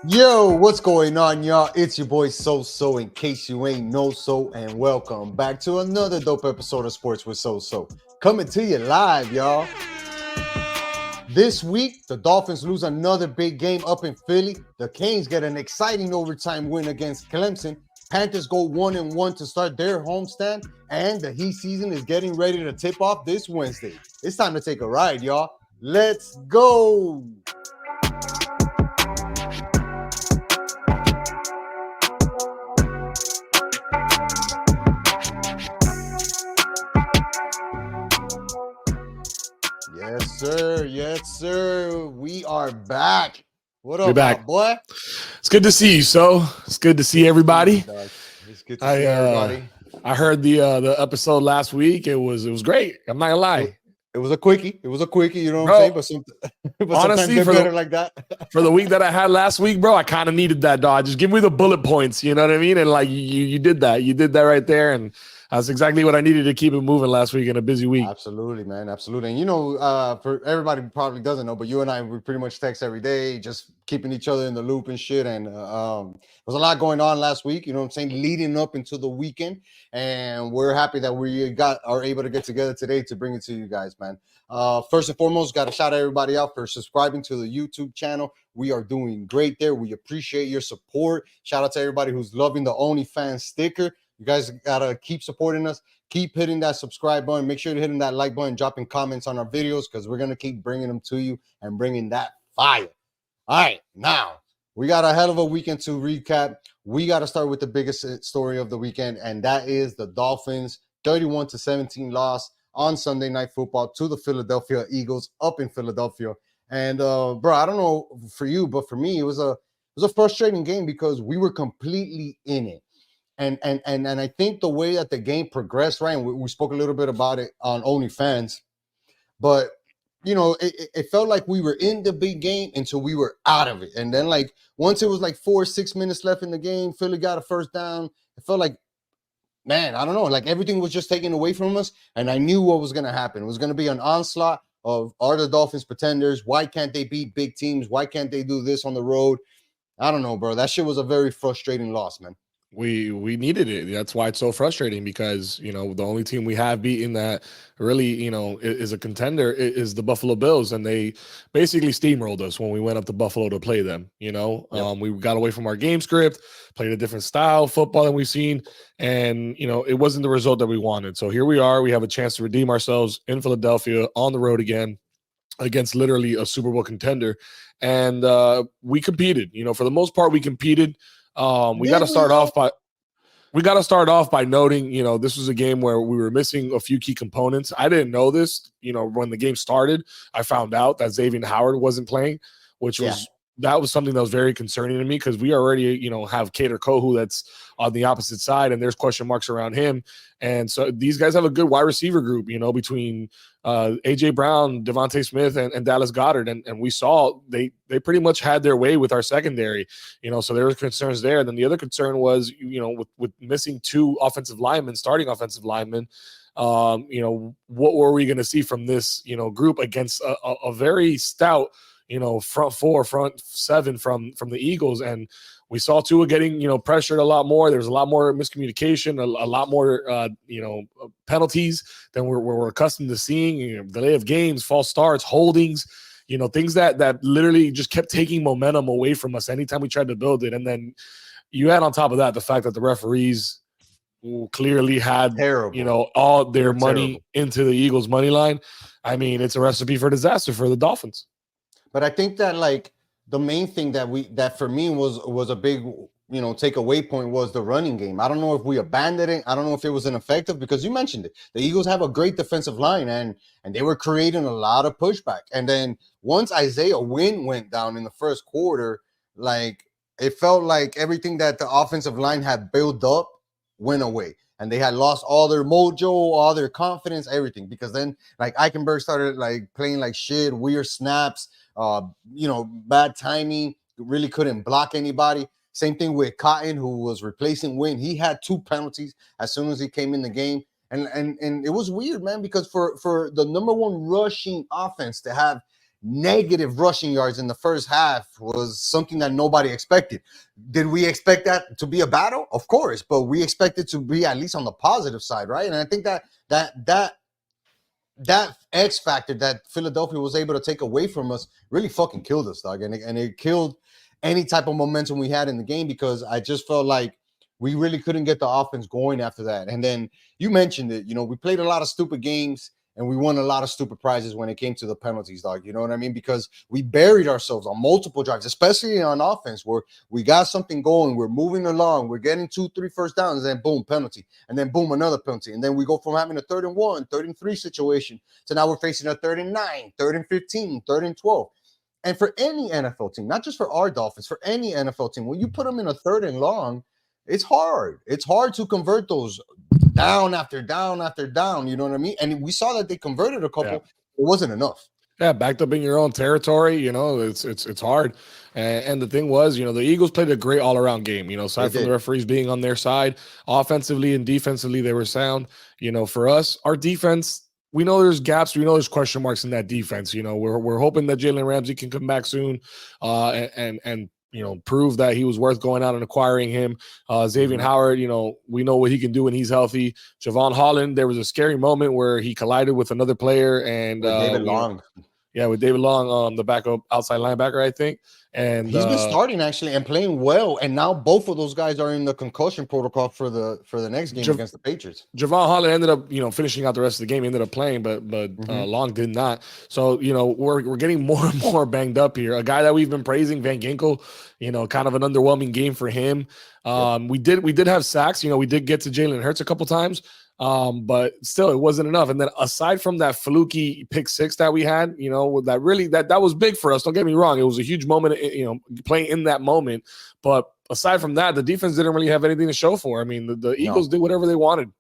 Yo, what's going on, y'all? It's your boy So, in case you ain't know so, and welcome back to another dope episode of Sports with So. Coming to you live, y'all. This week, the Dolphins lose another big game up in Philly. The Canes get an exciting overtime win against Clemson. Panthers go 1-1 to start their homestand, and the heat season is getting ready to tip off this Wednesday. It's time to take a ride, y'all. Let's go. Yes, sir. Yes, sir. We are back. What We're up, my back. boy? It's good to see you. So it's good to see everybody. It's good to see everybody. I heard the episode last week. It was great. I'm not gonna lie. It was a quickie. You know what Bro, I'm saying? But honestly, sometimes they're better like that. For the week that I had last week, bro, I kind of needed that, dog. Just give me the bullet points. You know what I mean? And like you did that. You did that right there, and that's exactly what I needed to keep it moving last week in a busy week. Absolutely, man. Absolutely. And for everybody who probably doesn't know, but you and I, we pretty much text every day, just keeping each other in the loop and shit. And there was a lot going on last week, you know what I'm saying, leading up into the weekend. And we're happy that we are able to get together today to bring it to you guys, man. First and foremost, got to shout everybody out for subscribing to the YouTube channel. We are doing great there. We appreciate your support. Shout out to everybody who's loving the OnlyFans sticker. You guys got to keep supporting us. Keep hitting that subscribe button. Make sure you're hitting that like button, dropping comments on our videos because we're going to keep bringing them to you and bringing that fire. All right, now we got a hell of a weekend to recap. We got to start with the biggest story of the weekend, and that is the Dolphins 31-17 loss on Sunday Night Football to the Philadelphia Eagles up in Philadelphia. And bro, I don't know for you, but for me, it was a frustrating game because we were completely in it. And I think the way that the game progressed, right? And we spoke a little bit about it on OnlyFans, but you know, it felt like we were in the big game until we were out of it. And then like once it was like 4 or 6 minutes left in the game, Philly got a first down. It felt like, man, I don't know, like everything was just taken away from us. And I knew what was going to happen. It was going to be an onslaught of, are the Dolphins pretenders? Why can't they beat big teams? Why can't they do this on the road? I don't know, bro. That shit was a very frustrating loss, man. We needed it. That's why it's so frustrating because, you know, the only team we have beaten that really, you know, is a contender is the Buffalo Bills. And they basically steamrolled us when we went up to Buffalo to play them. You know, yep. We got away from our game script, played a different style of football than we've seen. And, you know, it wasn't the result that we wanted. So here we are. We have a chance to redeem ourselves in Philadelphia on the road again against literally a Super Bowl contender. And we competed. You know, for the most part, we competed. We got to start off by noting, you know, this was a game where we were missing a few key components. I didn't know this, you know, when the game started. I found out that Xavier Howard wasn't playing, which was that was something that was very concerning to me because we already, you know, have Kader Kohu that's on the opposite side, and there's question marks around him. And so these guys have a good wide receiver group, you know, between A.J. Brown, Devontae Smith, and Dallas Goedert. And we saw they pretty much had their way with our secondary, you know, so there were concerns there. And then the other concern was, you know, with missing two starting offensive linemen, you know, what were we going to see from this, you know, group against a very stout, you know, front four, front seven from the Eagles. And we saw Tua getting, you know, pressured a lot more. There's a lot more miscommunication, a lot more, you know, penalties than we're accustomed to seeing. You know, delay of games, false starts, holdings, you know, things that literally just kept taking momentum away from us anytime we tried to build it. And then you add on top of that the fact that the referees clearly had, you know, all their money into the Eagles' money line. I mean, it's a recipe for disaster for the Dolphins. But I think that like the main thing that for me was a big, you know, takeaway point was the running game. I don't know if we abandoned it. I don't know if it was ineffective because you mentioned it. The Eagles have a great defensive line and they were creating a lot of pushback. And then once Isaiah Wynn went down in the first quarter, like it felt like everything that the offensive line had built up went away. And they had lost all their mojo, all their confidence, everything. Because then, like, Eichenberg started, like, playing like shit, weird snaps, you know, bad timing, really couldn't block anybody. Same thing with Cotton, who was replacing Wynn. He had 2 penalties as soon as he came in the game. And it was weird, man, because for the number one rushing offense to have negative rushing yards in the first half was something that nobody expected. Did we expect that to be a battle? Of course, but we expected to be at least on the positive side, right? And I think that X factor that Philadelphia was able to take away from us really fucking killed us, dog. And it killed any type of momentum we had in the game, because I just felt like we really couldn't get the offense going after that. And then you mentioned it, we played a lot of stupid games and we won a lot of stupid prizes when it came to the penalties, dog. You know what I mean? Because we buried ourselves on multiple drives, especially on offense, where we got something going, we're moving along, we're getting 2-3 first downs, and then boom, penalty, and then boom, another penalty. And then we go from having a 3rd and 1, 3rd and 3 situation to now we're facing a 3rd and 9, 3rd and 15, 3rd and 12. And for any NFL team, not just for our Dolphins, for any NFL team, when you put them in a 3rd and long, it's hard. It's hard to convert those down after down after down. You know what I mean? And we saw that they converted a couple. Yeah. It wasn't enough. Yeah, backed up in your own territory, it's hard. And the thing was, the Eagles played a great all-around game, aside from the referees being on their side. Offensively and defensively, they were sound. For us, our defense, we know there's gaps. We know there's question marks in that defense. We're hoping that Jalen Ramsey can come back soon and prove that he was worth going out and acquiring him. Xavier Howard, we know what he can do when he's healthy. Javon Holland, there was a scary moment where he collided with another player and David Long. With David Long, the backup outside linebacker, I think. And he's been starting actually and playing well. And now both of those guys are in the concussion protocol for the next game against the Patriots. Javon Holland ended up, finishing out the rest of the game. He ended up playing, but Long did not. So, we're getting more and more banged up here. A guy that we've been praising, Van Ginkel, kind of an underwhelming game for him. We did have sacks. We did get to Jalen Hurts a couple times. But still, it wasn't enough. And then aside from that fluky pick 6 that we had, that was big for us. Don't get me wrong. It was a huge moment, playing in that moment. But aside from that, the defense didn't really have anything to show for. I mean, the Eagles did whatever they wanted.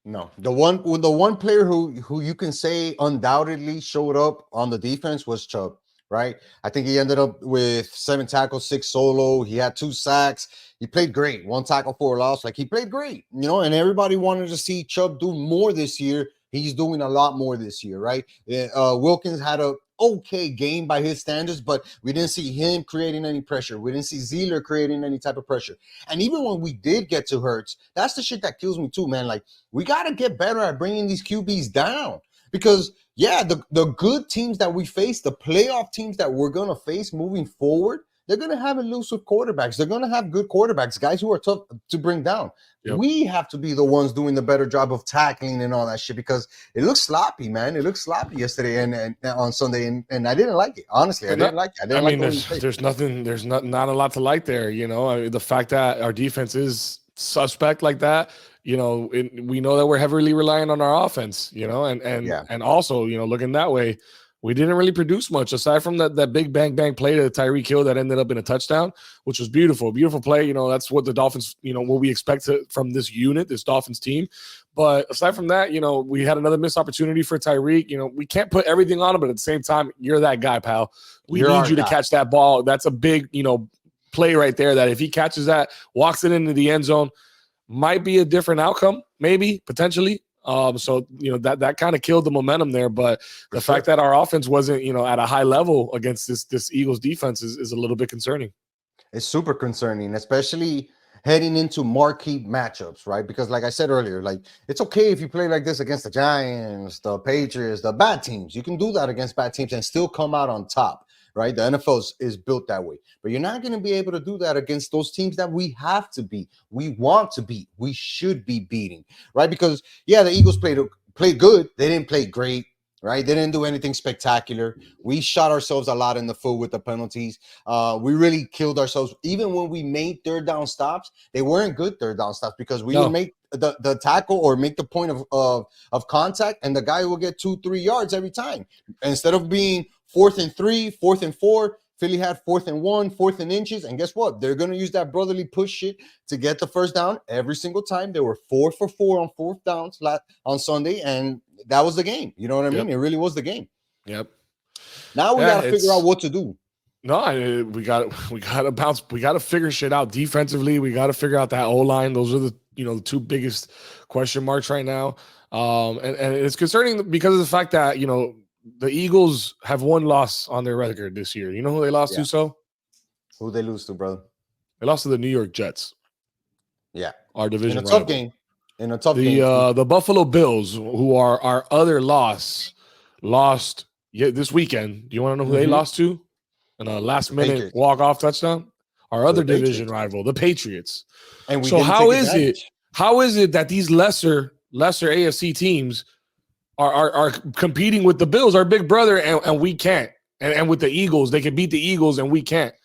No, the one player who you can say undoubtedly showed up on the defense was Chubb. Right. I think he ended up with 7 tackles, 6 solo. He had 2 sacks. He played great. 1 tackle for a loss. Like, he played great, and everybody wanted to see Chubb do more this year. He's doing a lot more this year. Right. Wilkins had a okay game by his standards, but we didn't see him creating any pressure. We didn't see Zeller creating any type of pressure. And even when we did get to Hurts, that's the shit that kills me too, man. Like, we got to get better at bringing these QBs down. Because, the good teams that we face, the playoff teams that we're going to face moving forward, they're going to have elusive quarterbacks. They're going to have good quarterbacks, guys who are tough to bring down. Yep. We have to be the ones doing the better job of tackling and all that shit, because it looks sloppy, man. It looked sloppy yesterday and on Sunday, and I didn't like it. Honestly, I didn't like it. There's not a lot to like there. The fact that our defense is suspect like that, we know that we're heavily relying on our offense, and also, looking that way, we didn't really produce much aside from that big bang play to Tyreek Hill that ended up in a touchdown, which was beautiful play. That's what the Dolphins, what we expect from this unit, this Dolphins team. But aside from that, we had another missed opportunity for Tyreek. We can't put everything on him, but at the same time, you're that guy, pal. We need you to catch that ball. That's a big, play right there that if he catches that, walks it into the end zone, might be a different outcome, maybe, potentially. So, that kind of killed the momentum there. But the fact that our offense wasn't, at a high level against this Eagles defense is a little bit concerning. It's super concerning, especially heading into marquee matchups, right? Because like I said earlier, like, it's okay if you play like this against the Giants, the Patriots, the bad teams. You can do that against bad teams and still come out on top. Right, the NFL is built that way, but you're not going to be able to do that against those teams that we have to beat, we want to beat, we should be beating, right? Because the Eagles played good, they didn't play great, right? They didn't do anything spectacular. We shot ourselves a lot in the foot with the penalties. We really killed ourselves. Even when we made 3rd down stops, they weren't good 3rd down stops, because we would make the tackle or make the point of contact, and the guy will get 2-3 yards every time. Instead of being 4th and 3, 4th and 4, Philly had 4th and 1, 4th and inches. And guess what? They're going to use that brotherly push shit to get the first down every single time. They were 4 for 4 on 4th downs on Sunday. And that was the game. You know what I mean? It really was the game. Yep. Now we got to figure out what to do. No, we got to bounce. We got to figure shit out defensively. We got to figure out that O-line. Those are the 2 biggest question marks right now. And it's concerning because of the fact that, the Eagles have one loss on their record this year. You know who they lost to, so? Who they lose to, brother? They lost to the New York Jets. Yeah. Our division in a rival. tough game. In a tough game. The Buffalo Bills, who are our other lost this weekend. Do you want to know who they lost to? In a last-minute walk-off touchdown? Our other division rival, the Patriots. And we so didn't how take is advantage. it? How is it that these lesser AFC teams are competing with the Bills, our big brother, and we can't? And with the Eagles, they can beat the Eagles, and we can't.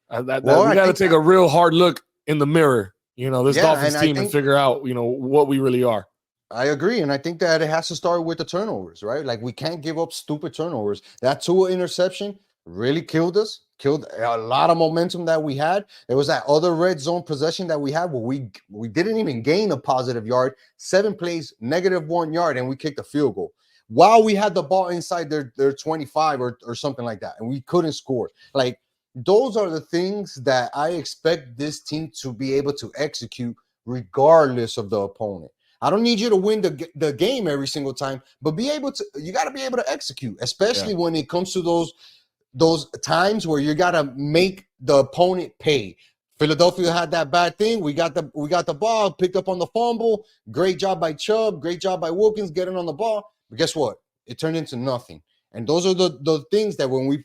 We got to take a real hard look in the mirror, this Dolphins team, and figure out, what we really are. I agree, and I think that it has to start with the turnovers, right? Like, we can't give up stupid turnovers. That Tua interception really killed us, killed a lot of momentum that we had. There was that other red zone possession that we had where we didn't even gain a positive yard, 7 plays, -1 yard, and we kicked a field goal while we had the ball inside their 25 or something like that, and we couldn't score. Like, those are the things that I expect this team to be able to execute regardless of the opponent. I don't need you to win the game every single time, but you got to be able to execute, especially when it comes to those times where you got to make the opponent pay. Philadelphia had that bad thing. We got the ball, picked up on the fumble. Great job by Chubb. Great job by Wilkins getting on the ball. But guess what? It turned into nothing. And those are the things that when we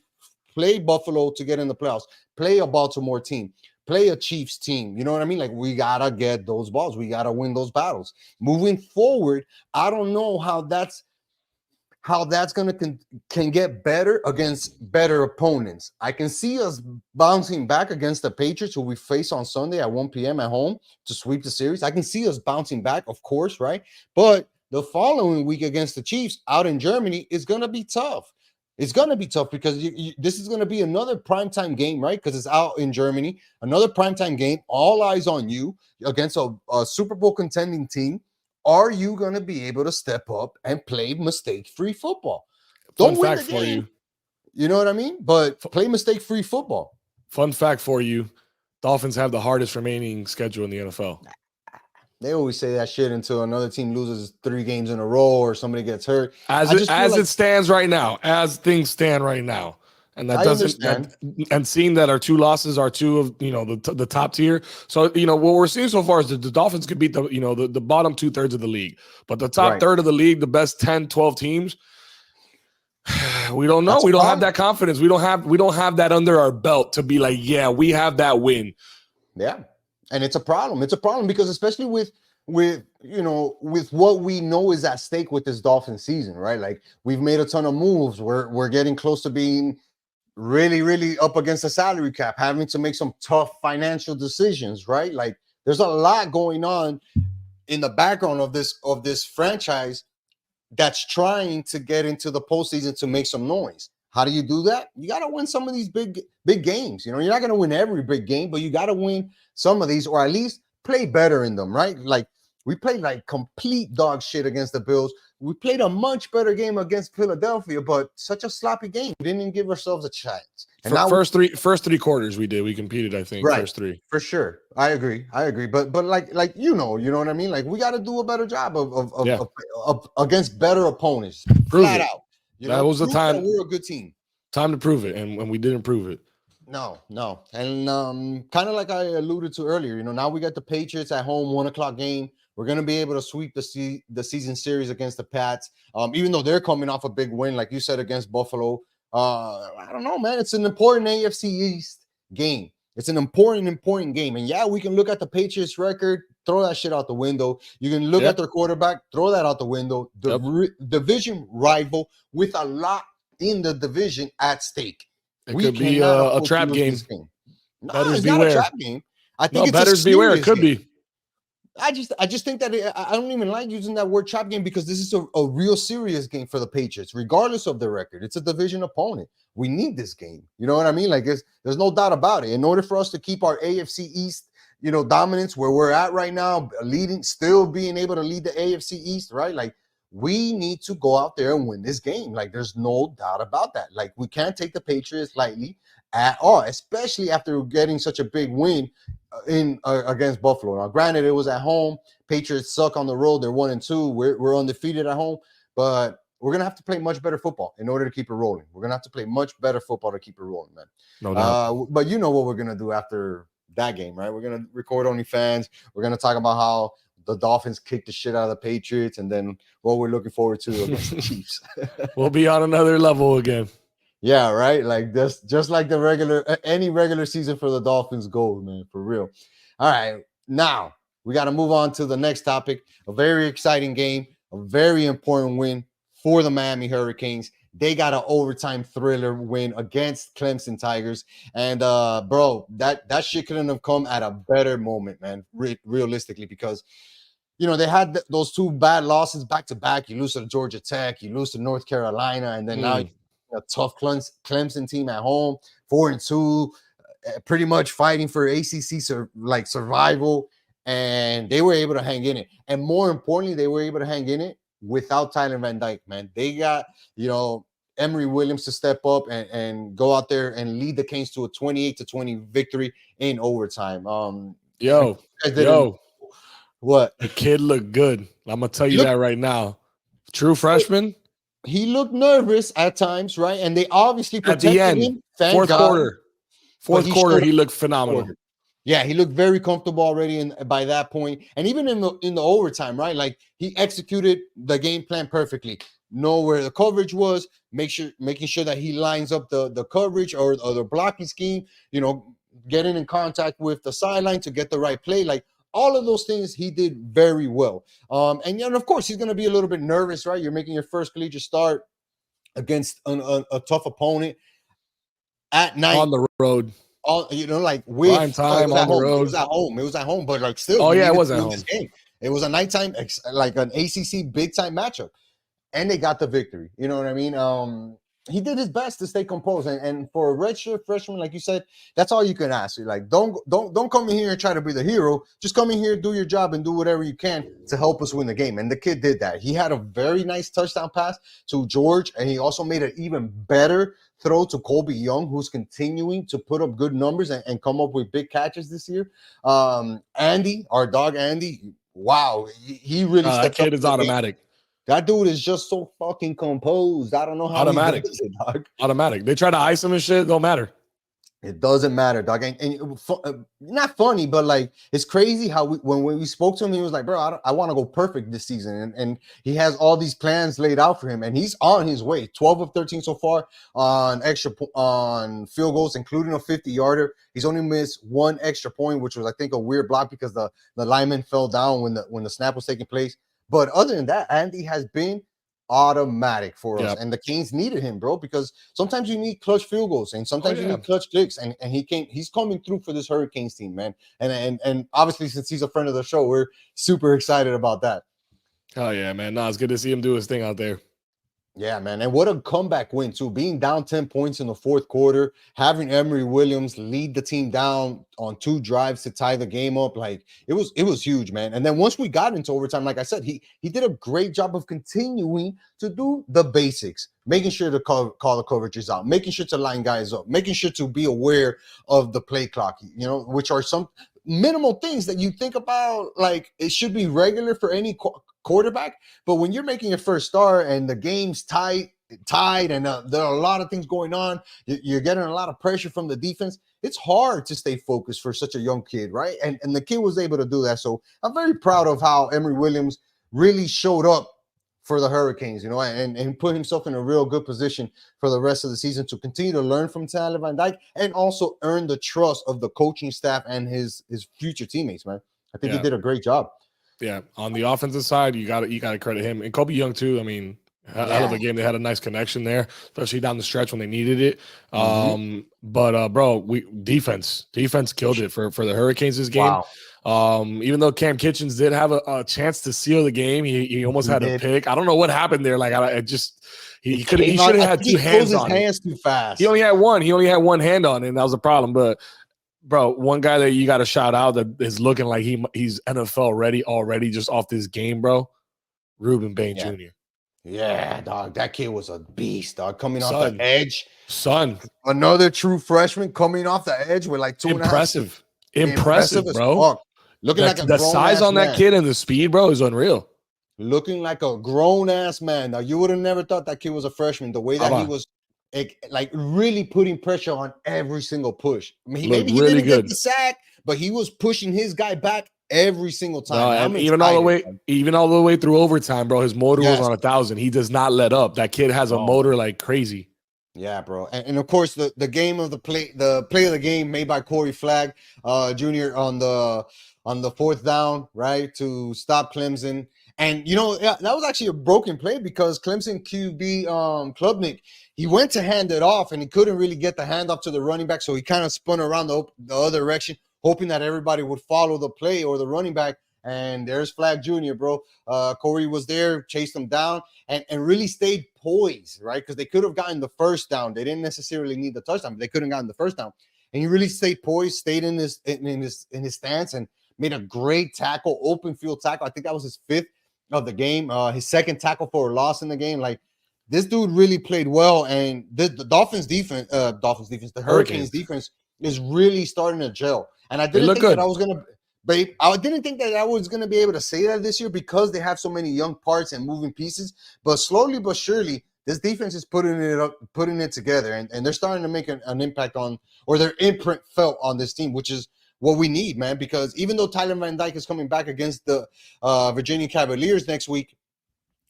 play Buffalo to get in the playoffs, play a Baltimore team, play a Chiefs team, you know what I mean? Like, we got to get those balls. We got to win those battles. Moving forward, I don't know how that's going to can get better against better opponents. I can see us bouncing back against the Patriots, who we face on Sunday at 1 p.m. at home to sweep the series. I can see us bouncing back, of course, right? But the following week against the Chiefs out in Germany is going to be tough. It's going to be tough because this is going to be another primetime game, right? Because it's out in Germany. Another primetime game, all eyes on you against a Super Bowl contending team. Are you going to be able to step up and play mistake-free football? Don't win the game. For you. You know what I mean? But play mistake-free football. Fun fact for you, Dolphins have the hardest remaining schedule in the NFL. They always say that shit until another team loses 3 games in a row or somebody gets hurt. As it stands right now, as things stand right now, and that and seeing that our 2 losses are 2 of the top tier. So what we're seeing so far is that the Dolphins could beat the bottom 2/3 of the league, but the top third of the league, the best 10, 12 teams. We don't know. We don't have that confidence. We don't have that under our belt to be like, yeah, we have that win. Yeah. And it's a problem. It's a problem because especially with what we know is at stake with this Dolphin season, right? Like, we've made a ton of moves. We're getting close to being really, really up against the salary cap, having to make some tough financial decisions, right? Like, there's a lot going on in the background of this franchise that's trying to get into the postseason to make some noise. How do you do that? You got to win some of these big games. You're not going to win every big game, but you got to win some of these, or at least play better in them, right? Like, we played like complete dog shit against the Bills. We played a much better game against Philadelphia, but such a sloppy game. We didn't even give ourselves a chance. And first three quarters we did. We competed, I think, right, first 3. For sure. I agree. But like you know what I mean? Like, we got to do a better job of against better opponents. Flat out. That was the time. We're a good team. Time to prove it, and we didn't prove it. No. And kind of like I alluded to earlier, now we got the Patriots at home, 1:00 game. We're going to be able to sweep the season series against the Pats, even though they're coming off a big win, like you said, against Buffalo. I don't know, man. It's an important AFC East game. It's an important game. And yeah, we can look at the Patriots record, throw that shit out the window. You can look at their quarterback, throw that out the window. The division rival with a lot in the division at stake. It could be a trap game. No, it's not a trap game. I think it's betters beware. It could be. I just think that I don't even like using that word trap game because this is a real serious game for the Patriots, regardless of their record. It's a division opponent. We need this game. You know what I mean? Like, there's no doubt about it. In order for us to keep our AFC East, dominance where we're at right now, still being able to lead the AFC East, right? Like, we need to go out there and win this game. Like, there's no doubt about that. Like, we can't take the Patriots lightly at all, especially after getting such a big win against Buffalo. Now, granted, it was at home. Patriots suck on the road. They're 1-2. We're undefeated at home. But we're gonna have to play much better football in order to keep it rolling. We're gonna have to play much better football to keep it rolling, man. No doubt. But you know what we're gonna do after that game, right? We're gonna record OnlyFans. We're gonna talk about how the Dolphins kicked the shit out of the Patriots, and then what we're looking forward to against the Chiefs. We'll be on another level again. Yeah, right. Like this, just like any regular season for the Dolphins goal, man, for real. All right, now we got to move on to the next topic. A very exciting game, a very important win for the Miami Hurricanes. They got an overtime thriller win against Clemson Tigers, and bro, that shit couldn't have come at a better moment, man. Realistically, because they had those two bad losses back to back. You lose to Georgia Tech, you lose to North Carolina, and then now a tough Clemson team at home, 4-2, pretty much fighting for ACC survival, and they were able to hang in it. And more importantly, they were able to hang in it without Tyler Van Dyke, man. They got Emory Williams to step up and go out there and lead the Canes to a 28-20 victory in overtime. What? The kid looked good. I'm gonna tell you that right now. True freshman. He looked nervous at times, right? And they obviously protected him. Fourth quarter, he looked phenomenal. Yeah, he looked very comfortable already by that point. And even in the overtime, right? Like he executed the game plan perfectly. Know where the coverage was, making sure that he lines up the coverage or the blocking scheme, getting in contact with the sideline to get the right play. Like all of those things he did very well. And of course, he's going to be a little bit nervous, right? You're making your first collegiate start against a tough opponent at night. On the road. With prime time on the road. It was at home, but like still. Oh, yeah, it was at home. It was a nighttime, like an ACC big-time matchup. And they got the victory. You know what I mean? He did his best to stay composed, and for a redshirt freshman, like you said, that's all you can ask. You're like, don't come in here and try to be the hero. Just come in here, do your job, and do whatever you can to help us win the game. And the kid did that. He had a very nice touchdown pass to George, and he also made an even better throw to Colby Young, who's continuing to put up good numbers and come up with big catches this year. Andy, our dog Andy, wow, he really stepped up. That kid is automatic. That dude is just so fucking composed. I don't know how automatic. He does it, dog. Automatic. They try to ice him and shit. Don't matter. It doesn't matter, dog. And not funny, but like it's crazy how when we spoke to him, he was like, "Bro, I want to go perfect this season," and he has all these plans laid out for him, and he's on his way. 12 of 13 so far on field goals, including a 50-yarder. He's only missed one extra point, which was I think a weird block because the lineman fell down when the snap was taking place. But other than that, Andy has been automatic for us. And the Canes needed him, bro, because sometimes you need clutch field goals and sometimes you need clutch kicks. And he's coming through for this Hurricanes team, man. And obviously, since he's a friend of the show, we're super excited about that. Oh, yeah, man. No, it's good to see him do his thing out there. Yeah, man. And what a comeback win, too. Being down 10 points in the fourth quarter, having Emory Williams lead the team down on 2 drives to tie the game up. Like, it was huge, man. And then once we got into overtime, like I said, he did a great job of continuing to do the basics, making sure to call the coverages out, making sure to line guys up, making sure to be aware of the play clock, which are some minimal things that you think about, like it should be regular for any quarterback. But when you're making your first start and the game's tied and there are a lot of things going on, you're getting a lot of pressure from the defense. It's hard to stay focused for such a young kid, right? And the kid was able to do that. So I'm very proud of how Emory Williams really showed up for the Hurricanes, and put himself in a real good position for the rest of the season to continue to learn from Tyler Van Dyke and also earn the trust of the coaching staff and his future teammates, man. I think he did a great job. Yeah, on the offensive side, you got to credit him and Kobe Young too. I mean, out of the game, they had a nice connection there, especially down the stretch when they needed it. But bro, defense killed it for the Hurricanes this game. Wow. Even though Cam Kitchens did have a chance to seal the game, he almost had a pick. I don't know what happened there. Like he should have had 2 hands on. His hands too fast. He only had one. He only had one hand on it, and that was a problem. But bro, one guy that you got to shout out that is looking like he's NFL ready already just off this game, bro. Ruben Bain Jr. Yeah, dog. That kid was a beast, dog. Coming off the edge. Another true freshman coming off the edge with like 2.5. Impressive, bro. Looking like the size on that kid and the speed, bro, is unreal. looking like a grown-ass man. Now, you would have never thought that kid was a freshman. The way that he Baba was like really putting pressure on every single push. I mean, looked maybe he really didn't get good. the sack, but he was pushing his guy back every single No, time. And and I'm excited. even all the way through overtime, bro. His motor was Yes. on 1,000. He does not let up. That kid has a No. motor like crazy. Yeah, bro. And of course the game of the play of the game made by Corey Flagg Jr. on the fourth down, right? To stop Clemson. And yeah, that was actually a broken play because Clemson QB Klubnik, he went to hand it off and he couldn't really get the handoff to the running back, so he kind of spun around the other direction, hoping that everybody would follow the play or the running back. And there's Flagg Jr., bro. Corey was there, chased him down, and really stayed poised, right? Because they could have gotten the first down. They didn't necessarily need the touchdown, but they couldn't gotten the first down. And he really stayed poised, stayed in his stance, and made a great tackle, open field tackle. I think that was his fifth of the game. His second tackle for a loss in the game. Like, this dude really played well, and the Dolphins defense, the Hurricanes defense is really starting to gel. And I didn't think that I was gonna. But I didn't think that I was going to be able to say that this year because they have so many young parts and moving pieces. But slowly but surely, this defense is putting it together, and they're starting to make an impact on, or their imprint felt on this team, which is what we need, man. Because even though Tyler Van Dyke is coming back against the Virginia Cavaliers next week,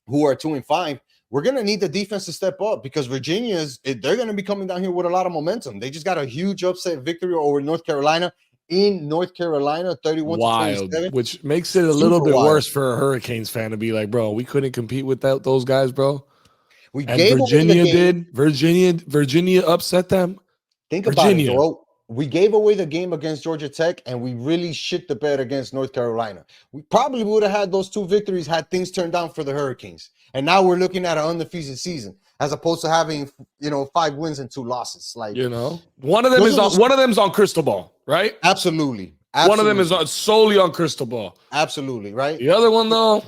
who are 2-5, we're going to need the defense to step up because they're going to be coming down here with a lot of momentum. They just got a huge upset victory over North Carolina. In North Carolina, 31-27, which makes it a little bit worse for a Hurricanes fan to be like, bro, we couldn't compete with those guys, bro. Virginia did. Virginia upset them. Think about it, Joel. We gave away the game against Georgia Tech, and we really shit the bed against North Carolina. We probably would have had those 2 victories had things turned down for the Hurricanes. And now we're looking at an undefeated season, as opposed to having 5 wins and 2 losses. Like, one of them's on crystal ball, right? Absolutely. One of them is solely on crystal ball. Absolutely, right? The other one, though,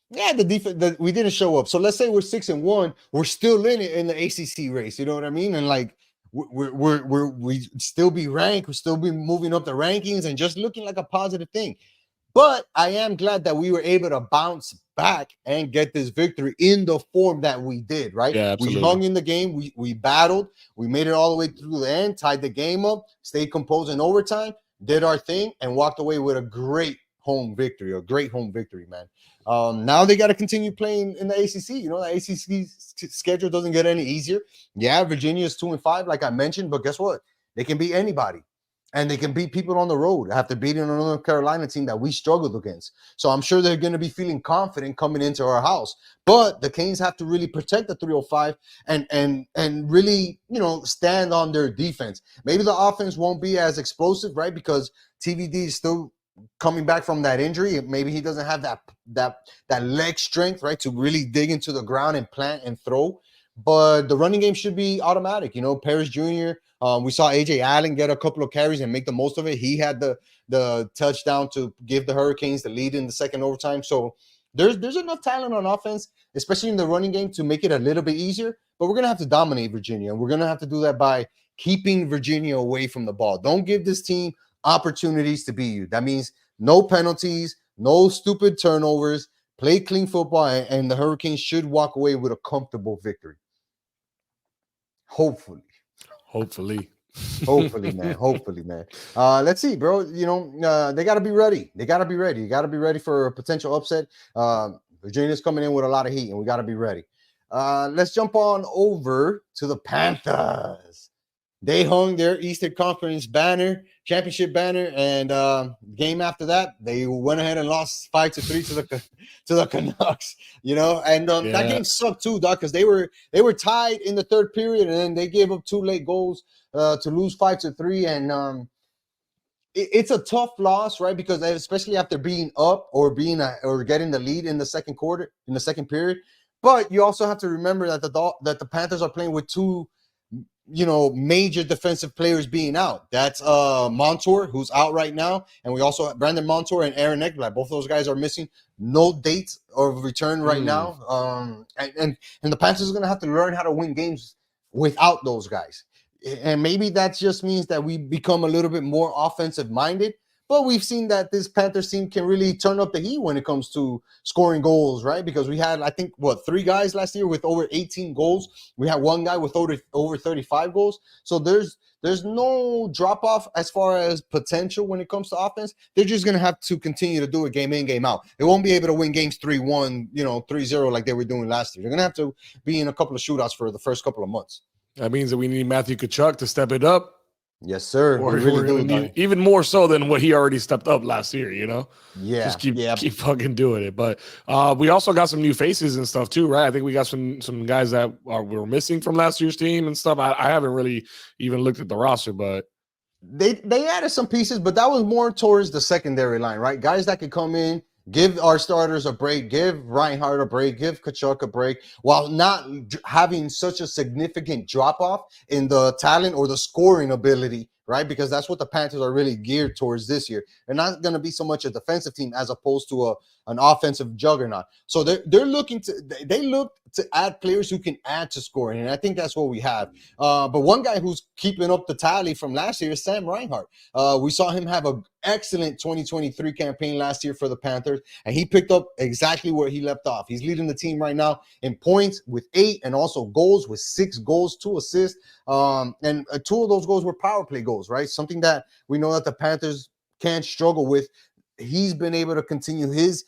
yeah, the defense, we didn't show up. So let's say we're 6-1, we're still in it in the ACC race. You know what I mean? And like, we still be ranked, we still be moving up the rankings and just looking like a positive thing. But I am glad that we were able to bounce back and get this victory in the form that we did, right? Yeah, absolutely. We hung in the game, we battled, we made it all the way through the end, tied the game up, stayed composed in overtime, did our thing, and walked away with a great home victory, man. Now they got to continue playing in the ACC. The ACC schedule doesn't get any easier. Yeah, Virginia is 2-5, like I mentioned, but guess what? They can beat anybody, and they can beat people on the road after beating a North Carolina team that we struggled against. So I'm sure they're going to be feeling confident coming into our house. But the Canes have to really protect the 305 and really, stand on their defense. Maybe the offense won't be as explosive, right? Because TVD is still coming back from that injury. Maybe he doesn't have that leg strength, right, to really dig into the ground and plant and throw. But the running game should be automatic. Paris Jr., we saw AJ Allen get a couple of carries and make the most of it. He had the touchdown to give the Hurricanes the lead in the second overtime. So there's enough talent on offense, especially in the running game, to make it a little bit easier. But we're going to have to dominate Virginia. And we're going to have to do that by keeping Virginia away from the ball. Don't give this team opportunities to beat you. That means no penalties, no stupid turnovers, play clean football, and the Hurricanes should walk away with a comfortable victory. Hopefully, man. Let's see, bro. They got to be ready. You got to be ready for a potential upset. Virginia's coming in with a lot of heat, and we got to be ready. Let's jump on over to the Panthers. They hung their Eastern Conference championship banner, and game after that, they went ahead and lost 5-3 to the Canucks. And that game sucked too, dog, because they were tied in the third period, and then they gave up 2 late goals to lose 5-3, and it's a tough loss, right? Because especially after being up or getting the lead in the second period, but you also have to remember that the Panthers are playing with 2 major defensive players being out. That's Montour, who's out right now, and we also have Brandon Montour and Aaron Ekblad. Both of those guys are missing. No dates of return right now. And the Panthers are going to have to learn how to win games without those guys. And maybe that just means that we become a little bit more offensive minded. But we've seen that this Panthers team can really turn up the heat when it comes to scoring goals, right? Because we had, I think, 3 guys last year with over 18 goals. We had 1 guy with over 35 goals. So there's no drop off as far as potential when it comes to offense. They're just going to have to continue to do it game in, game out. They won't be able to win games 3-1, 3-0 like they were doing last year. They're going to have to be in a couple of shootouts for the first couple of months. That means that we need Matthew Tkachuk to step it up. Yes, sir. Or we're going to need even more so than what he already stepped up last year, Yeah. Just keep fucking doing it. But we also got some new faces and stuff too, right? I think we got some guys that were missing from last year's team and stuff. I haven't really even looked at the roster, but they added some pieces, but that was more towards the secondary line, right? Guys that could come in, give our starters a break, give Reinhardt a break, give Tkachuk a break, while not having such a significant drop-off in the talent or the scoring ability, right? Because that's what the Panthers are really geared towards this year. They're not going to be so much a defensive team as opposed to an offensive juggernaut. So they look to add players who can add to scoring, and I think that's what we have. But one guy who's keeping up the tally from last year is Sam Reinhart. We saw him have an excellent 2023 campaign last year for the Panthers, and he picked up exactly where he left off. He's leading the team right now in points with 8 and also goals with 6 goals, 2 assists. And 2 of those goals were power play goals, right? Something that we know that the Panthers can't struggle with. He's been able to continue his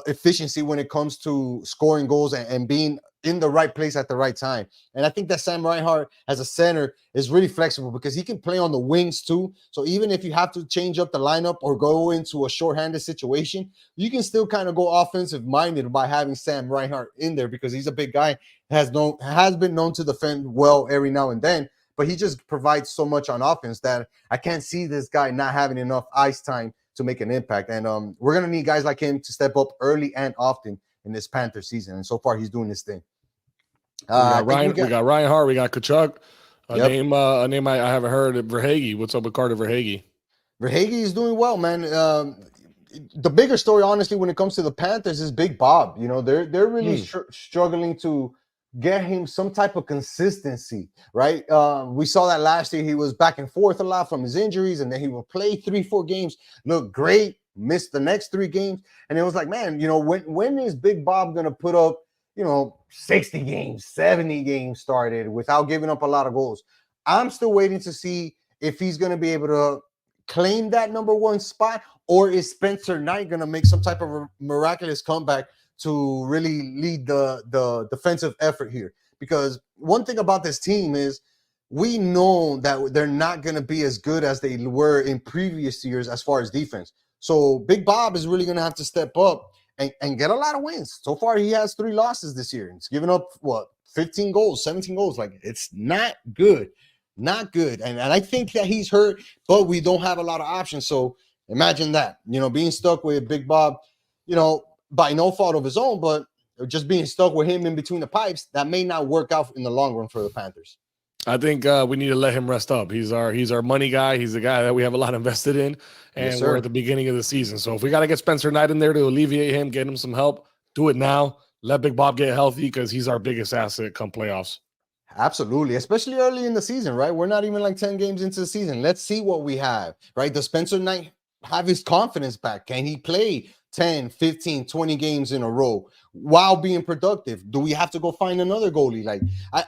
efficiency when it comes to scoring goals and being in the right place at the right time. And I think that Sam Reinhart as a center is really flexible because he can play on the wings too. So even if you have to change up the lineup or go into a shorthanded situation, you can still kind of go offensive minded by having Sam Reinhart in there because he's a big guy, has been known to defend well every now and then, but he just provides so much on offense that I can't see this guy not having enough ice time to make an impact. And we're going to need guys like him to step up early and often in this Panther season. And so far, he's doing his thing. We got Reinhart, we got Tkachuk. A name I haven't heard of, Verhaeghe. What's up with Carter Verhaeghe? Verhaeghe is doing well, man. The bigger story, honestly, when it comes to the Panthers is Big Bob. They're really struggling to get him some type of consistency, right? We saw that last year. He was back and forth a lot from his injuries, and then he would play 3-4 games, look great, miss the next 3 games. And it was like, man, when is Big Bob going to put up, 60 games, 70 games started without giving up a lot of goals? I'm still waiting to see if he's going to be able to claim that number 1 spot, or is Spencer Knight going to make some type of miraculous comeback to really lead the defensive effort here? Because one thing about this team is we know that they're not going to be as good as they were in previous years as far as defense. So Big Bob is really going to have to step up and get a lot of wins. So far, he has 3 losses this year. He's given up, 15 goals, 17 goals. Like, it's not good. Not good. And I think that he's hurt, but we don't have a lot of options. So imagine that, being stuck with Big Bob, by no fault of his own, but just being stuck with him in between the pipes, that may not work out in the long run for the Panthers. I think we need to let him rest up. He's our money guy. He's the guy that we have a lot invested in, and we're at the beginning of the season. So if we got to get Spencer Knight in there to alleviate him, get him some help, do it now. Let Big Bob get healthy because he's our biggest asset come playoffs. Absolutely, especially early in the season, right? We're not even like 10 games into the season. Let's see what we have, right? Does Spencer Knight have his confidence back? Can he play 10, 15, 20 games in a row while being productive? Do we have to go find another goalie? Like,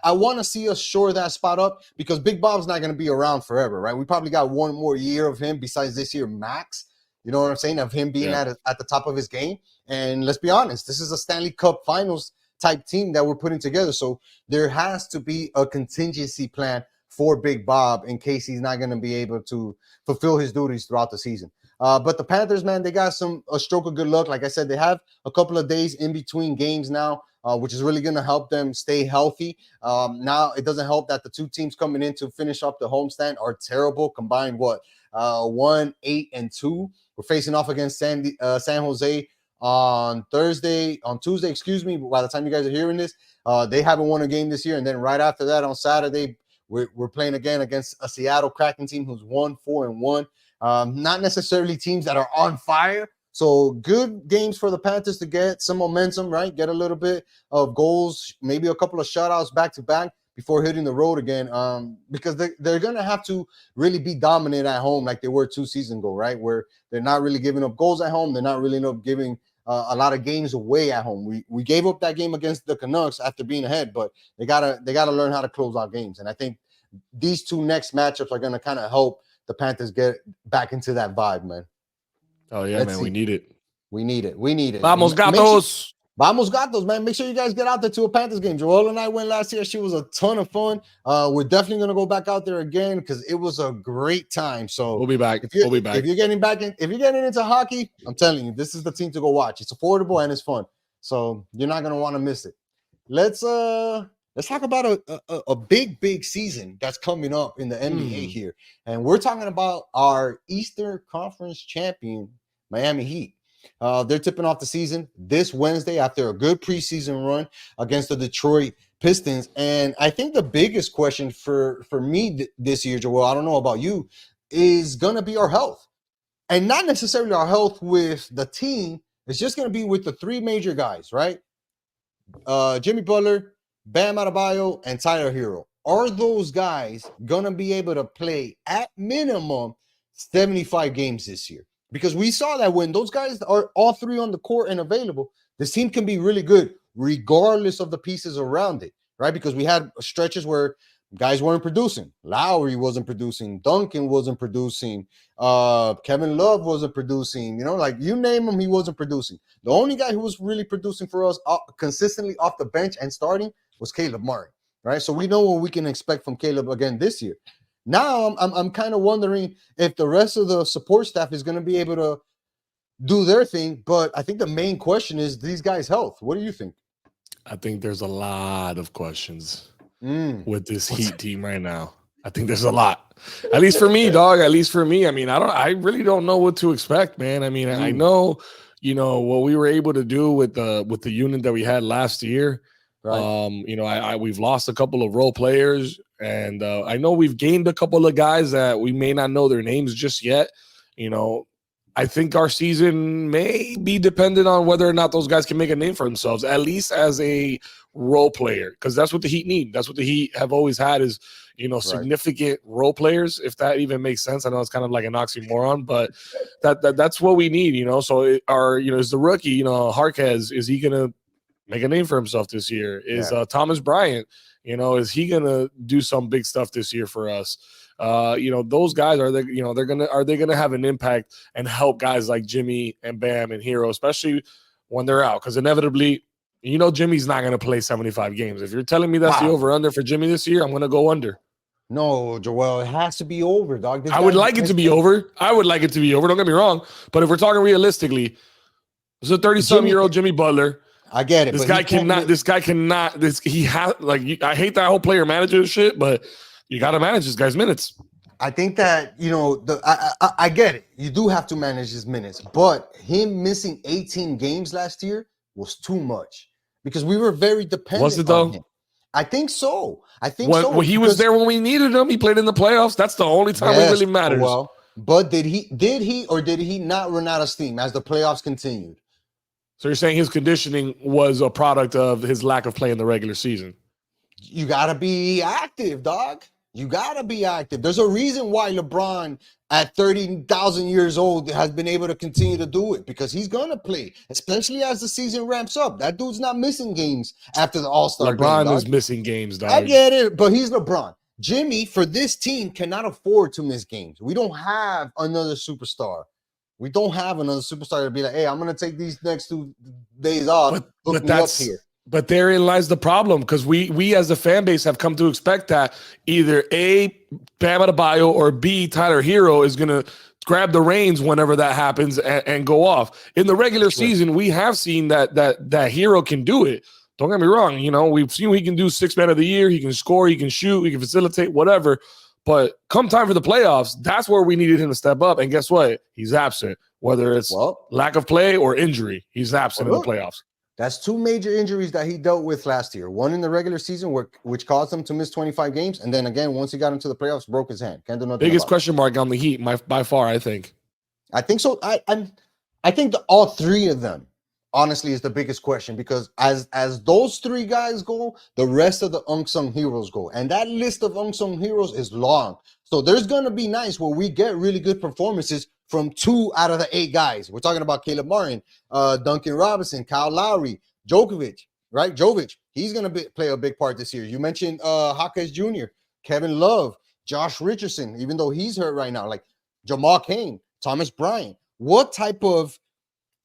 I want to see us shore that spot up because Big Bob's not going to be around forever, right? We probably got 1 more year of him besides this year max. You know what I'm saying? Of him being at the top of his game. And let's be honest, this is a Stanley Cup Finals type team that we're putting together. So there has to be a contingency plan for Big Bob in case he's not going to be able to fulfill his duties throughout the season. But the Panthers, man, they got a stroke of good luck. Like I said, they have a couple of days in between games now, which is really going to help them stay healthy. Now, it doesn't help that the 2 teams coming in to finish up the homestand are terrible. Combined, 1-8-2. We're facing off against San Jose on Tuesday, excuse me. By the time you guys are hearing this, they haven't won a game this year. And then right after that on Saturday, we're playing again against a Seattle Kraken team who's 1-4-1. Not necessarily teams that are on fire. So good games for the Panthers to get some momentum, right? Get a little bit of goals, maybe a couple of shutouts back to back. before hitting the road again, because they're going to have to really be dominant at home like they were 2 seasons ago, right? Where they're not really giving up goals at home. They're not really giving a lot of games away at home. We gave up that game against the Canucks after being ahead, but they gotta learn how to close out games. And I think these 2 next matchups are going to kind of help the Panthers get back into that vibe, man. Oh yeah, man, we need it. We need it. We need it. Vamos, gatos. Vamos Gatos, man. Make sure you guys get out there to a Panthers game. Joel and I went last year. She was a ton of fun. We're definitely going to go back out there again because it was a great time. So we'll be back. If you're getting into hockey, I'm telling you, this is the team to go watch. It's affordable and it's fun. So you're not going to want to miss it. Let's talk about a big season that's coming up in the NBA here. And we're talking about our Eastern Conference champion, Miami Heat. They're tipping off the season this Wednesday after a good preseason run against the Detroit Pistons. And I think the biggest question for me this year, Joel, I don't know about you, is going to be our health. And not necessarily our health with the team. It's just going to be with the 3 major guys, right? Jimmy Butler, Bam Adebayo, and Tyler Hero. Are those guys going to be able to play at minimum 75 games this year? Because we saw that when those guys are all 3 on the court and available, this team can be really good regardless of the pieces around it, right? Because we had stretches where guys weren't producing. Lowry wasn't producing. Duncan wasn't producing. Kevin Love wasn't producing. Like you name him, he wasn't producing. The only guy who was really producing for us consistently off the bench and starting was Caleb Murray, right? So we know what we can expect from Caleb again this year. Now I'm kind of wondering if the rest of the support staff is going to be able to do their thing. But I think the main question is these guys' health. What do you think? I think there's a lot of questions with this Heat team right now. I think there's a lot. At least for me, dog. At least for me. I mean, I really don't know what to expect, man. I mean, I know, what we were able to do with the unit that we had last year. Right. We've lost a couple of role players. And I know we've gained a couple of guys that we may not know their names just yet. I think our season may be dependent on whether or not those guys can make a name for themselves, at least as a role player, because that's what the Heat need. That's what the Heat have always had is, significant role players, if that even makes sense. I know it's kind of like an oxymoron, but that's what we need, So is the rookie, Harquez, is he going to make a name for himself this year? Is Thomas Bryant, is he gonna do some big stuff this year for us? Those guys are they gonna have an impact and help guys like Jimmy and Bam and Hero, especially when they're out? Because inevitably, Jimmy's not gonna play 75 games. If you're telling me that's the over/under for Jimmy this year, I'm gonna go under. No, Joel, it has to be over, dog. I would like it to be over. Don't get me wrong, but if we're talking realistically, there's a 30-something-year-old Jimmy Butler. I get it. This guy cannot. I hate that whole player manager shit, but you got to manage this guy's minutes. I think that, I get it. You do have to manage his minutes, but him missing 18 games last year was too much because we were very dependent. Was it though? On him. I think so. When he was there when we needed him, he played in the playoffs. That's the only time it really matters. Well, but did he not run out of steam as the playoffs continued? So you're saying his conditioning was a product of his lack of play in the regular season? You got to be active, dog. You got to be active. There's a reason why LeBron at 30,000 years old has been able to continue to do it because he's going to play, especially as the season ramps up. That dude's not missing games after the All-Star break. LeBron is missing games, dog. I get it, but he's LeBron. Jimmy, for this team, cannot afford to miss games. We don't have another superstar. We don't have another superstar to be like, hey, I'm going to take these next 2 days off. But that's up here. But therein lies the problem because we as a fan base have come to expect that either A, Bam Adebayo, or B, Tyler Hero is going to grab the reins whenever that happens and go off. In the regular season, we have seen that Hero can do it. Don't get me wrong. We've seen he can do 6 man of the year. He can score. He can shoot. He can facilitate, whatever. But come time for the playoffs, that's where we needed him to step up. And guess what? He's absent, whether it's lack of play or injury. He's absent in the playoffs. That's 2 major injuries that he dealt with last year. One in the regular season, which caused him to miss 25 games. And then again, once he got into the playoffs, broke his hand. Can't do nothing. Biggest question mark on the Heat by far, I think. I think so. I think all 3 of them honestly is the biggest question, because as those three guys go, the rest of the unsung heroes go, and that list of unsung heroes is long. So there's gonna be nights where we get really good performances from 2 out of the 8 guys. We're talking about Caleb Martin, Duncan Robinson, Kyle Lowry, Djokovic, right? Jovic, he's gonna play a big part this year. You mentioned Hawkins Jr., Kevin Love, Josh Richardson, even though he's hurt right now, like Jamal Cain, Thomas Bryant. What type of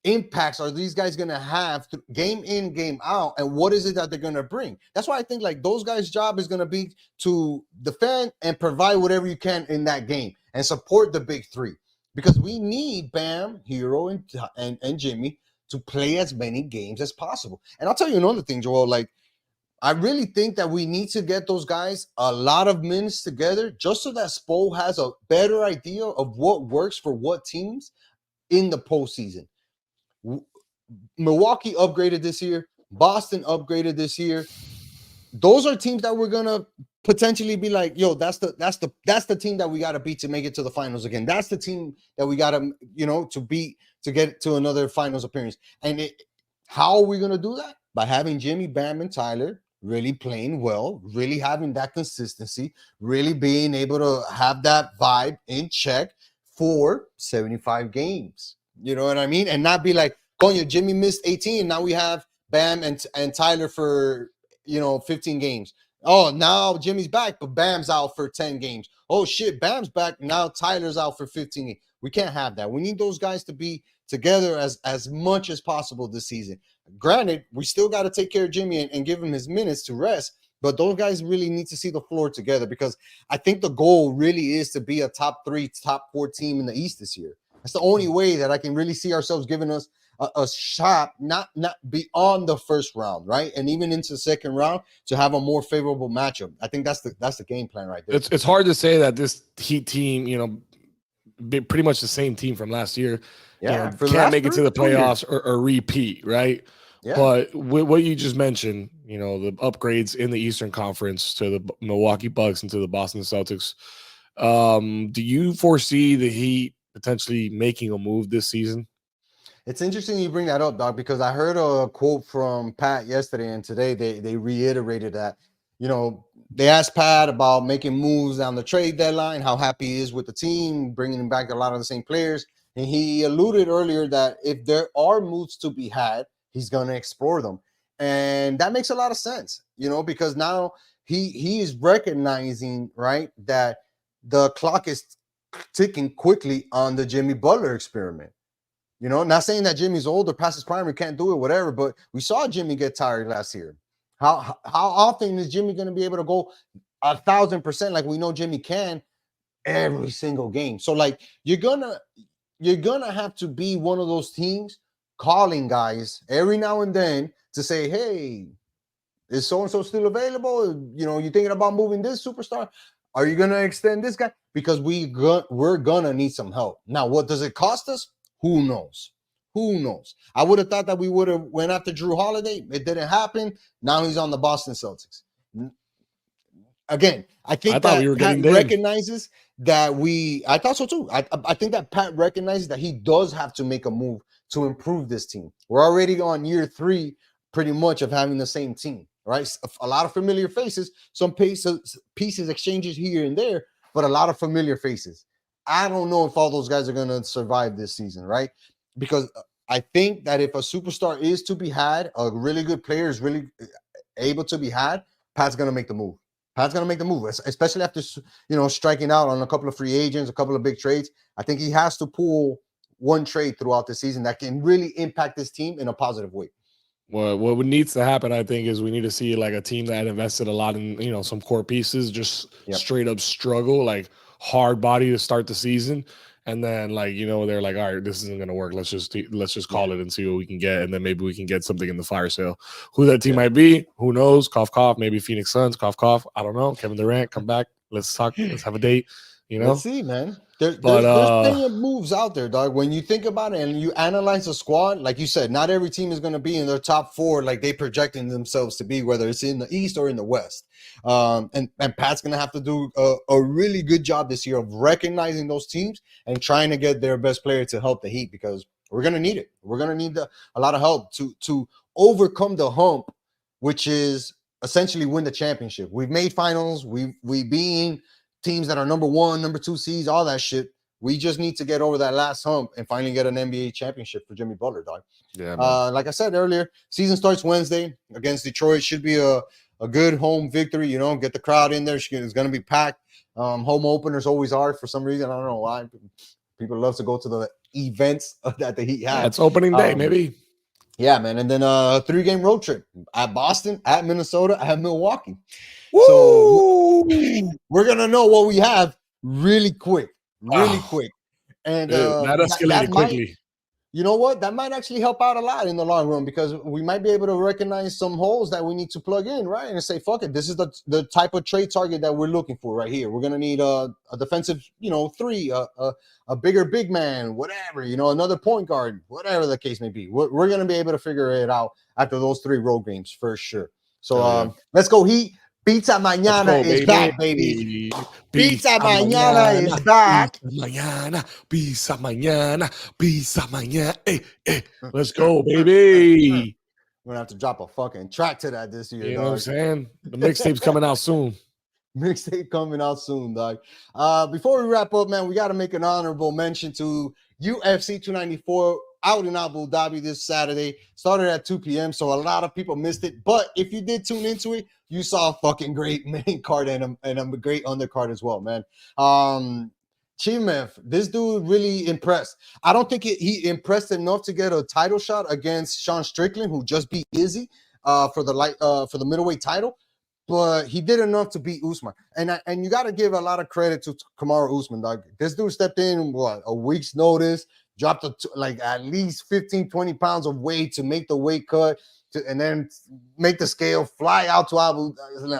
impacts are these guys going to have game in, game out, and what is it that they're going to bring? That's why I think like those guys' job is going to be to defend and provide whatever you can in that game and support the big three, because we need Bam, Hero, and Jimmy to play as many games as possible. And I'll tell you another thing, Joel, like I really think that we need to get those guys a lot of minutes together just so that Spo has a better idea of what works for what teams in the postseason. Milwaukee upgraded this year. Boston upgraded this year. Those are teams that we're gonna potentially be like, yo, that's the team that we got to beat to make it to the finals again. That's the team that we got to, to beat to get to another finals appearance. And how are we gonna do that? By having Jimmy, Bam, and Tyler really playing well, really having that consistency, really being able to have that vibe in check for 75 games. You know what I mean? And not be like, oh, Jimmy missed 18. Now we have Bam and Tyler for 15 games. Oh, now Jimmy's back, but Bam's out for 10 games. Oh shit, Bam's back. Now Tyler's out for 15 games. We can't have that. We need those guys to be together as much as possible this season. Granted, we still got to take care of Jimmy and give him his minutes to rest, but those guys really need to see the floor together, because I think the goal really is to be a top 3, top 4 team in the East this year. That's the only way that I can really see ourselves giving us a shot, not beyond the first round, right? And even into the second round to have a more favorable matchup. I think that's the game plan right there. It's hard to say that this Heat team, pretty much the same team from last year, can't make it to the playoffs or repeat, right? Yeah. But with what you just mentioned, the upgrades in the Eastern Conference to the Milwaukee Bucks and to the Boston Celtics, do you foresee the Heat potentially making a move this season? It's interesting you bring that up, Doc, because I heard a quote from Pat yesterday, and today they reiterated that. They asked Pat about making moves on the trade deadline, how happy he is with the team, bringing back a lot of the same players. And he alluded earlier that if there are moves to be had, he's going to explore them. And that makes a lot of sense, because now he is recognizing, right, that the clock is ticking quickly on the Jimmy Butler experiment. Not saying that Jimmy's old or past his prime or can't do it, whatever, but we saw Jimmy get tired last year. How often is Jimmy going to be able to go 1,000% like we know Jimmy can every single game? So like you're gonna have to be one of those teams calling guys every now and then to say, hey, is so-and-so still available? You thinking about moving this superstar? Are you gonna extend this guy? Because we're gonna need some help. Now, what does it cost us? Who knows? I would have thought that we would have went after Drew Holiday. It didn't happen. Now he's on the Boston Celtics. Again, I think that we were Pat recognizes that I thought so too. I think that Pat recognizes that he does have to make a move to improve this team. We're already on year 3 pretty much of having the same team, right? A lot of familiar faces, some pieces exchanges here and there, but a lot of familiar faces. I don't know if all those guys are going to survive this season, right? Because I think that if a superstar is to be had, a really good player is really able to be had, Pat's going to make the move. Especially after, striking out on a couple of free agents, a couple of big trades. I think he has to pull one trade throughout the season that can really impact this team in a positive way. Well, what needs to happen, I think, is we need to see like a team that invested a lot in, some core pieces, just straight up struggle, like hard body to start the season. And then they're like, all right, this isn't going to work. Let's just call it and see what we can get. And then maybe we can get something in the fire sale. Who that team might be, who knows? Cough, cough. Maybe Phoenix Suns, cough, cough. I don't know. Kevin Durant, come back. Let's talk. Let's have a date. Let's see, man. There's plenty of moves out there, dog. When you think about it and you analyze the squad, like you said, not every team is going to be in their top 4 like they projecting themselves to be, whether it's in the East or in the West. And Pat's going to have to do a really good job this year of recognizing those teams and trying to get their best player to help the Heat, because We're gonna need it. We're gonna need a lot of help to overcome the hump, which is essentially win the championship. We've made finals. We being teams that are number 1, number 2 seeds, all that shit. We just need to get over that last hump and finally get an NBA championship for Jimmy Butler, dog. Yeah, man. Like I said earlier, season starts Wednesday against Detroit. Should be a good home victory. You know, get the crowd in there. It's going to be packed. Home openers always are for some reason. I don't know why. People love to go to the events that the Heat have. Yeah, it's opening day, maybe. Yeah, man. And then a 3-game road trip at Boston, at Minnesota, at Milwaukee. Woo! So we're going to know what we have really quick. Quick. And that escalated quickly. You know what? That might actually help out a lot in the long run because we might be able to recognize some holes that we need to plug in, right? And say, fuck it, this is the type of trade target that we're looking for right here. We're going to need a defensive, 3, a bigger big man, whatever, another point guard, whatever the case may be. We're going to be able to figure it out after those 3 road games for sure. So let's go Heat. Pizza Mañana is back, baby. Pizza Mañana is back. Pizza Mañana. Hey. Let's go, baby. We're going to have to drop a fucking track to that this year, You know what I'm saying? The mixtape's coming out soon. Mixtape coming out soon, dog. Before we wrap up, man, we got to make an honorable mention to UFC 294 out in Abu Dhabi this Saturday. Started at 2 p.m., so a lot of people missed it. But if you did tune into it, you saw a fucking great main card and a great undercard as well, man. Chimev, this dude really impressed. I don't think he impressed enough to get a title shot against Sean Strickland, who just beat Izzy for the middleweight title. But he did enough to beat Usman. And you got to give a lot of credit to Kamaru Usman, dog. This dude stepped in, a week's notice, dropped at least 15, 20 pounds of weight to make the weight cut, and then make the scale, fly out to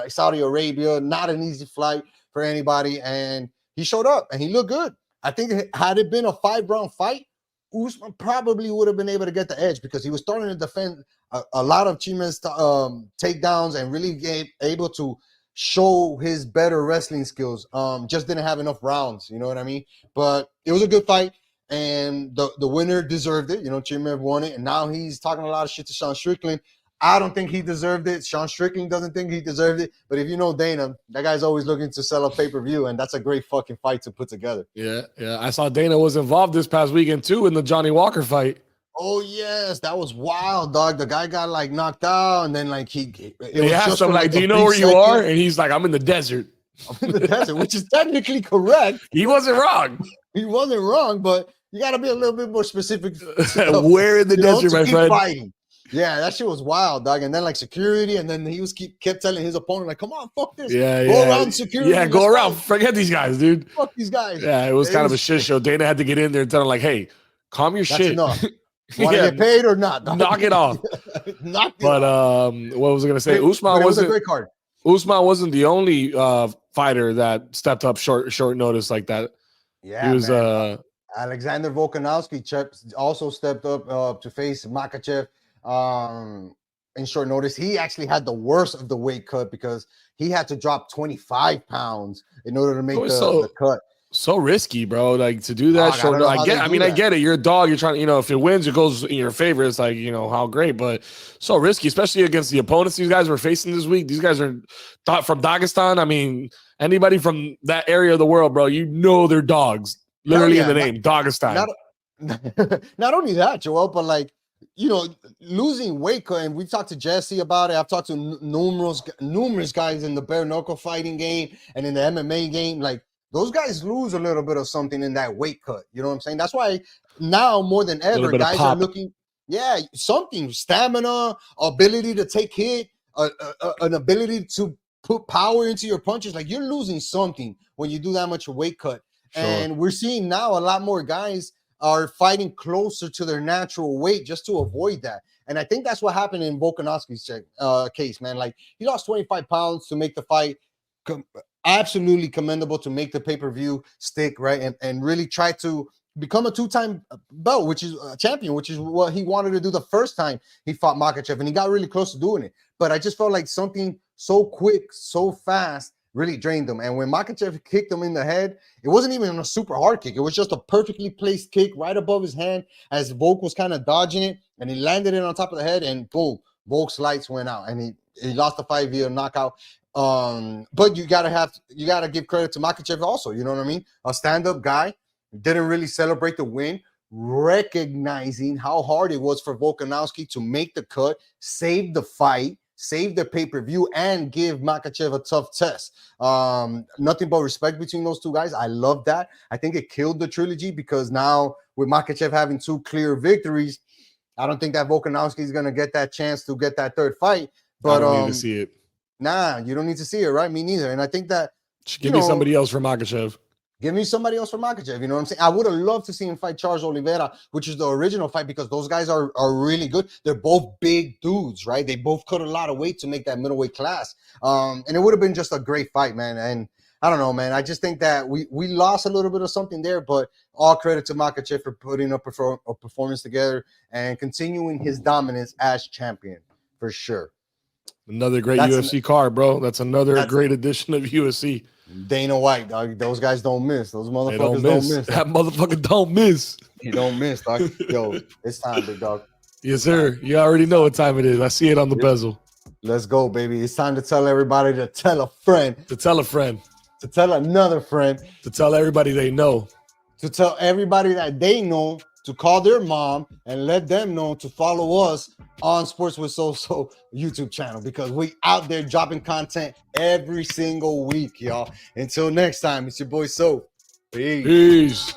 Saudi Arabia. Not an easy flight for anybody. And he showed up, and he looked good. I think had it been a 5-round fight, Usman probably would have been able to get the edge because he was starting to defend a lot of Chimez's takedowns and really able to show his better wrestling skills. Just didn't have enough rounds, you know what I mean? But it was a good fight, and the winner deserved it. Chimev won it, and now he's talking a lot of shit to Sean Strickland. I don't think he deserved it. Sean Strickland doesn't think he deserved it. But if you know Dana, that guy's always looking to sell a pay-per-view, and that's a great fucking fight to put together. Yeah. I saw Dana was involved this past weekend, too, in the Johnny Walker fight. Oh, yes. That was wild, dog. The guy got, knocked out, and then, they asked him, do you know where you are? And he's like, I'm in the desert. I'm in the desert, which is technically correct. He wasn't wrong. He wasn't wrong, but you got to be a little bit more specific. Where in the desert, my friend? Fighting. Yeah, that shit was wild, dog. And then security, and then he kept telling his opponent, come on, fuck this. Go around security. Yeah, go around. Forget these guys, dude. Fuck these guys. Yeah, it was kind of a shit show. Dana had to get in there and tell him, hey, calm your shit. Enough. Want to get paid or not? Dog? Knock it off. What was I going to say? Usman was a great card. Usman wasn't the only fighter that stepped up short notice like that. Yeah, he was. Alexander Volkanovski also stepped up to face Makhachev. In short notice. He actually had the worst of the weight cut because he had to drop 25 pounds in order to make the cut. So risky, bro. To do that short. I get it. You're a dog. You're trying to, if it wins, it goes in your favor. It's how great, but so risky, especially against the opponents these guys were facing this week. These guys are from Dagestan. I mean, anybody from that area of the world, bro, they're dogs. Literally in the name, Dagestan. Not only that, Joel, but losing weight cut, and we've talked to Jesse about it. I've talked to numerous guys in the bare knuckle fighting game and in the MMA game. Those guys lose a little bit of something in that weight cut. You know what I'm saying? That's why now more than ever, guys are looking, something, stamina, ability to take hit, an ability to put power into your punches. You're losing something when you do that much weight cut. Sure. And we're seeing now a lot more guys are fighting closer to their natural weight just to avoid that. And I think that's what happened in Volkanovski's case, man. He lost 25 pounds to make the fight. Absolutely commendable to make the pay-per-view stick, right? And really try to become a 2-time belt, which is a champion, which is what he wanted to do the first time he fought Makhachev, and he got really close to doing it. But I just felt like something so quick, so fast, really drained them. And when Makachev kicked him in the head, it wasn't even a super hard kick. It was just a perfectly placed kick right above his hand as Volk was kind of dodging it, and he landed it on top of the head, and boom, Volk's lights went out, and he lost the fight via knockout. But you gotta give credit to Makachev also. You know what I mean? A stand-up guy, didn't really celebrate the win, recognizing how hard it was for Volkanovski to make the cut, save the fight, save the pay-per-view, and give Makachev a tough test. Nothing but respect between those two guys. I love that. I think it killed the trilogy because now with Makachev having 2 clear victories, I don't think that Volkanovski is gonna get that chance to get that third fight. But I don't need to see it. Nah, you don't need to see it, right? Me neither. And I think that Give me somebody else for Makachev. Give me somebody else for Makachev. You know what I'm saying? I would have loved to see him fight Charles Oliveira, which is the original fight, because those guys are really good. They're both big dudes, right? They both cut a lot of weight to make that middleweight class. And it would have been just a great fight, man. And I don't know, man. I just think that we lost a little bit of something there, but all credit to Makachev for putting up a performance together and continuing his dominance as champion, for sure. Another great UFC card, bro. That's another great edition of UFC. Dana White, dog. Those guys don't miss. Those motherfuckers don't miss. That motherfucker don't miss. He don't miss, dog. Yo, it's time, big dog. Yes, sir. You already know what time it is. I see it on the bezel. Let's go, baby. It's time to tell everybody to tell a friend. To tell a friend. To tell another friend. To tell everybody they know. To tell everybody that they know, to call their mom and let them know to follow us on Sports with So YouTube channel, because we out there dropping content every single week, y'all. Until next time, it's your boy So. Peace. Peace.